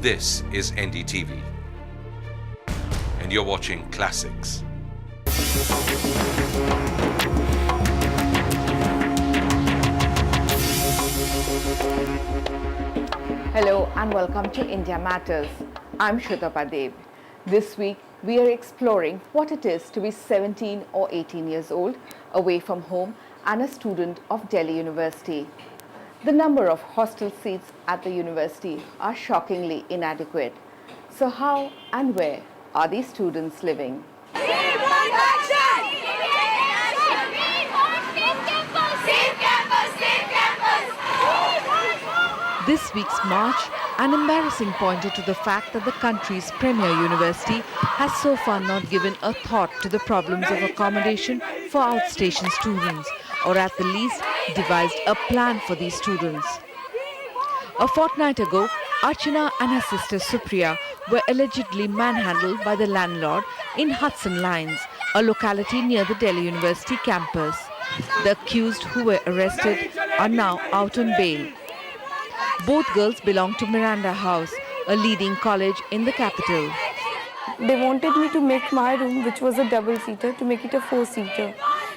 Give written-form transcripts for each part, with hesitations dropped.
This is NDTV, and you're watching Classics. Hello and welcome to India Matters. I'm Shutapa Dev. This week we are exploring what it is to be 17 or 18 years old, away from home and a student of Delhi University. The number of hostel seats at the university are shockingly inadequate. So how and where are these students living? This week's march, an embarrassing pointer to the fact that the country's premier university has so far not given a thought to the problems of accommodation for outstation students, or at the least devised a plan for these students. A fortnight ago, Archana and her sister Supriya were allegedly manhandled by the landlord in Hudson Lines, a locality near the Delhi University campus. The accused who were arrested are now out on bail. Both girls belong to Miranda House, a leading college in the capital. They wanted me to make my room, which was a double-seater, to make it a four-seater.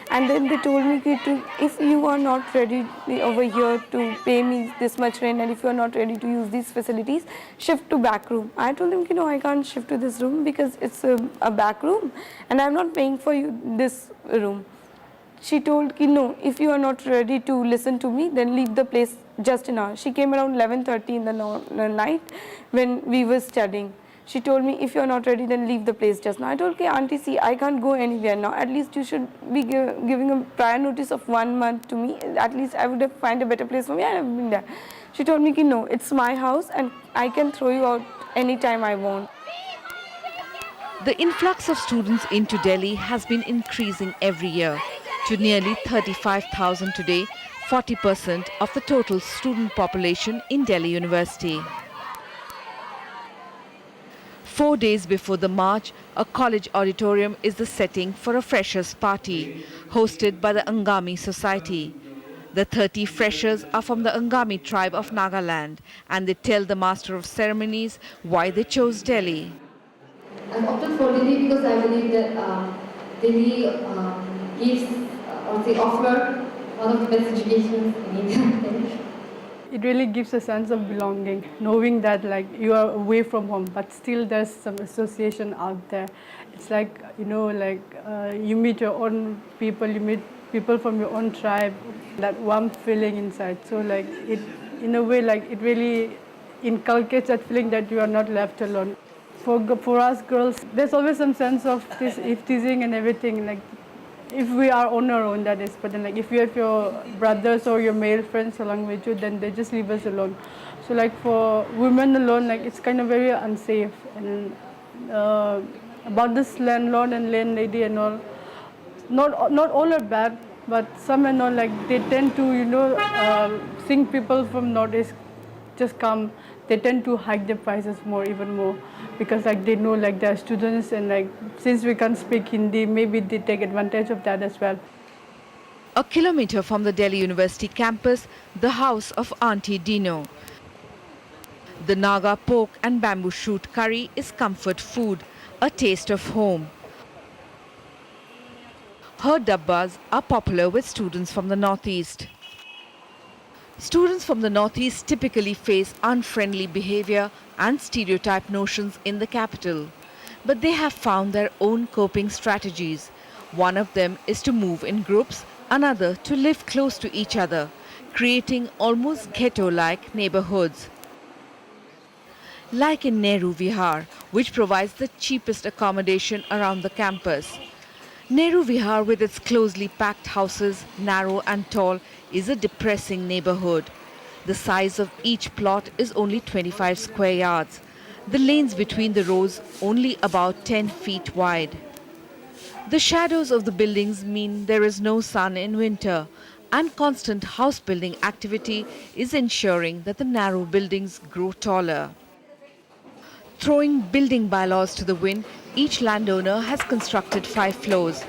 And then they told me to, if you are not ready over here to pay me this much rent, and if you are not ready to use these facilities, shift to back room. I told them, no, I can't shift to this room because it's a back room and I'm not paying for you this room. She told, no, if you are not ready to listen to me, then leave the place just an hour. She came around 11:30 in the night when we were studying. She told me, if you are not ready, then leave the place just now. I told, okay, auntie, see, I can't go anywhere now. At least you should be giving a prior notice of 1 month to me. At least I would have find a better place for me. I have been there. She told me, no, it's my house and I can throw you out anytime I want. The influx of students into Delhi has been increasing every year to nearly 35,000 today, 40% of the total student population in Delhi University. 4 days before the march, a college auditorium is the setting for a freshers' party hosted by the Angami Society. The 30 freshers are from the Angami tribe of Nagaland, and they tell the master of ceremonies why they chose Delhi. I've opted for Delhi because I believe that Delhi gives or they offer one of the best educations in India. It really gives a sense of belonging, knowing that like you are away from home, but still there's some association out there. It's like, you meet your own people, you meet people from your own tribe, that warm feeling inside. So like it, in a way, like it really inculcates that feeling that you are not left alone. For us girls, there's always some sense of this teasing and everything, like if we are on our own, that is. But then like if you have your brothers or your male friends along with you, then they just leave us alone. So like for women alone, like it's kind of very unsafe. And about this landlord and landlady and all, not all are bad, but some and all, like they tend to think people from Northeast just come. They tend to hike the prices even more, because like they know like they're students, and like since we can't speak Hindi, maybe they take advantage of that as well. A kilometer from the Delhi University campus, the house of Auntie Dino. The Naga pork and bamboo shoot curry is comfort food, a taste of home. Her dabbas are popular with students from the Northeast. Students from the Northeast typically face unfriendly behavior and stereotype notions in the capital. But they have found their own coping strategies. One of them is to move in groups, another to live close to each other, creating almost ghetto-like neighborhoods. Like in Nehru Vihar, which provides the cheapest accommodation around the campus. Nehru Vihar, with its closely packed houses, narrow and tall, is a depressing neighborhood. The size of each plot is only 25 square yards. The lanes between the rows only about 10 feet wide. The shadows of the buildings mean there is no sun in winter, and constant house building activity is ensuring that the narrow buildings grow taller. Throwing building bylaws to the wind, each landowner has constructed 5 floors.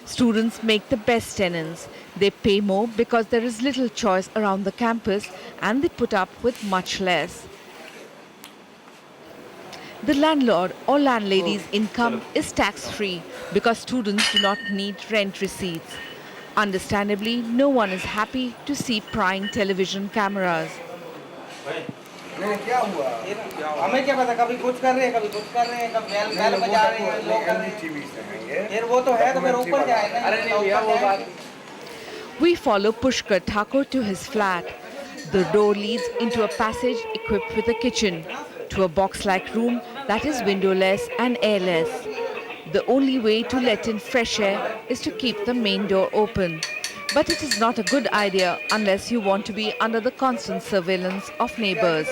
Students make the best tenants. They pay more because there is little choice around the campus, and they put up with much less. The landlord or landlady's income is tax-free because students do not need rent receipts. Understandably, no one is happy to see prying television cameras. क्या हुआ हमें क्या पता कभी कुछ कर रहे हैं कभी कुछ कर रहे हैं कभी बैल बजा रहे हैं लोग कर रहे हैं फिर वो तो है तो फिर ऊपर जाएगा अरे नहीं भैया वो बात We follow Pushkar Thakur to his flat. The door leads into a passage equipped with a kitchen, to a box-like room that is windowless and airless. The only way to let in fresh air is to keep the main door open. But it is not a good idea unless you want to be under the constant surveillance of neighbors.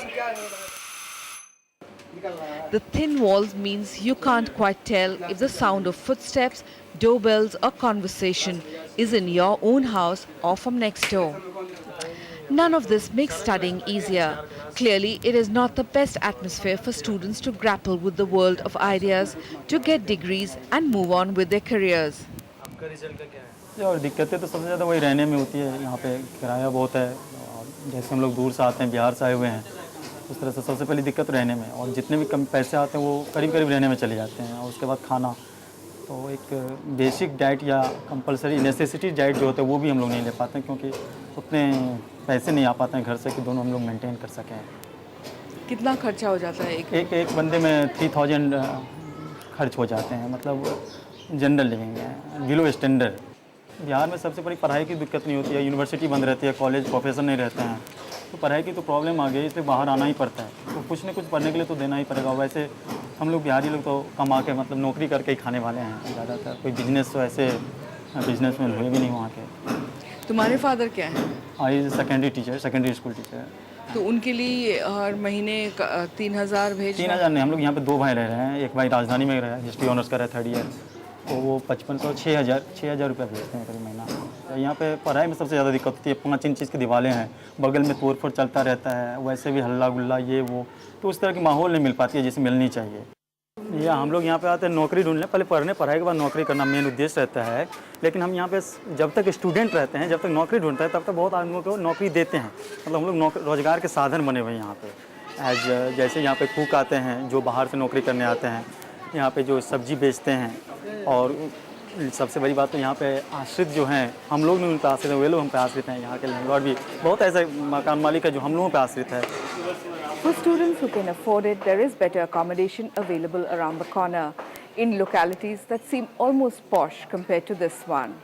The thin walls means you can't quite tell if the sound of footsteps, doorbells or conversation is in your own house or from next door. None of this makes studying easier. Clearly, it is not the best atmosphere for students to grapple with the world of ideas, to get degrees and move on with their careers. और दिक्कतें तो सबसे ज़्यादा वही रहने में होती है। यहाँ पे किराया बहुत है और जैसे हम लोग दूर से आते हैं, बिहार से आए हुए हैं, उस तरह से सबसे पहली दिक्कत रहने में। और जितने भी कम पैसे आते हैं वो करीब करीब रहने में चले जाते हैं। और उसके बाद खाना, तो एक बेसिक डाइट या कंपलसरी नेसेसिटी डाइट जो होता है वो भी हम लोग नहीं ले पाते हैं, क्योंकि उतने पैसे नहीं आ पाते हैं घर से कि दोनों हम लोग मेंटेन कर सकें। कितना खर्चा हो जाता है एक बंदे में 3000 खर्च हो जाते हैं, मतलब जनरल लिविंग है, बिलो स्टैंडर्ड। बिहार में सबसे बड़ी पढ़ाई की दिक्कत नहीं होती है, यूनिवर्सिटी बंद रहती है, कॉलेज प्रोफेसर नहीं रहते हैं, तो पढ़ाई की तो प्रॉब्लम आ गई, इसलिए बाहर आना ही पड़ता है। तो कुछ न कुछ पढ़ने के लिए तो देना ही पड़ेगा। वैसे हम लोग बिहारी लोग तो कमा के मतलब नौकरी करके ही खाने वाले हैं ज़्यादातर। कोई बिजनेस तो ऐसे बिजनेसमैन हुए भी नहीं वहाँ के। तुम्हारे फादर क्या है? I secondary teacher, secondary school teacher. तो उनके लिए हर महीने 3000 भेजना? 3000 नहीं, हम लोग यहाँ पे 2 भाई रह रहे हैं। एक भाई राजधानी में रहा है, हिस्ट्री ऑनर्स कर रहा है 3rd ईयर, तो वो 5500 6000 रुपये भेजते हैं करीब महीना। यहाँ पे पढ़ाई में सबसे ज़्यादा दिक्कत होती है। 5 इंच की दीवारें हैं, बगल में तोड़-फोड़ चलता रहता है, वैसे भी हल्ला गुल्ला ये वो, तो उस तरह की माहौल नहीं मिल पाती है जैसे मिलनी चाहिए। या हम लोग यहाँ पे आते हैं नौकरी ढूंढ लें, पहले पढ़ाई के बाद नौकरी करना मेन उद्देश्य रहता है। लेकिन हम यहाँ पे जब तक स्टूडेंट रहते हैं, जब तक नौकरी ढूंढते हैं, तब तक बहुत आदमियों को नौकरी देते हैं। मतलब हम लोग रोज़गार के साधन बने हुए हैं यहाँ पे। जैसे यहाँ पे कुक आते हैं जो बाहर से नौकरी करने आते हैं, यहाँ पे जो सब्जी बेचते हैं। और सबसे बड़ी बात तो यहाँ पे आश्रित जो हैं, हम लोग नहीं उन पर आश्रित हैं, वे लोग हम पे आश्रित हैं। यहाँ के लैंडलॉर्ड भी बहुत ऐसे मकान मालिक है जो हम लोगों पे आश्रित है। For students who can afford it, there is better accommodation available around the corner in localities that seem almost posh compared to this one.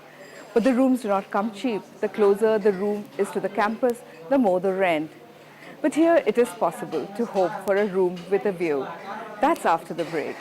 But the rooms do not come cheap. The closer the room is to the campus, the more the rent. But here it is possible to hope for a room with a view. That's after the break.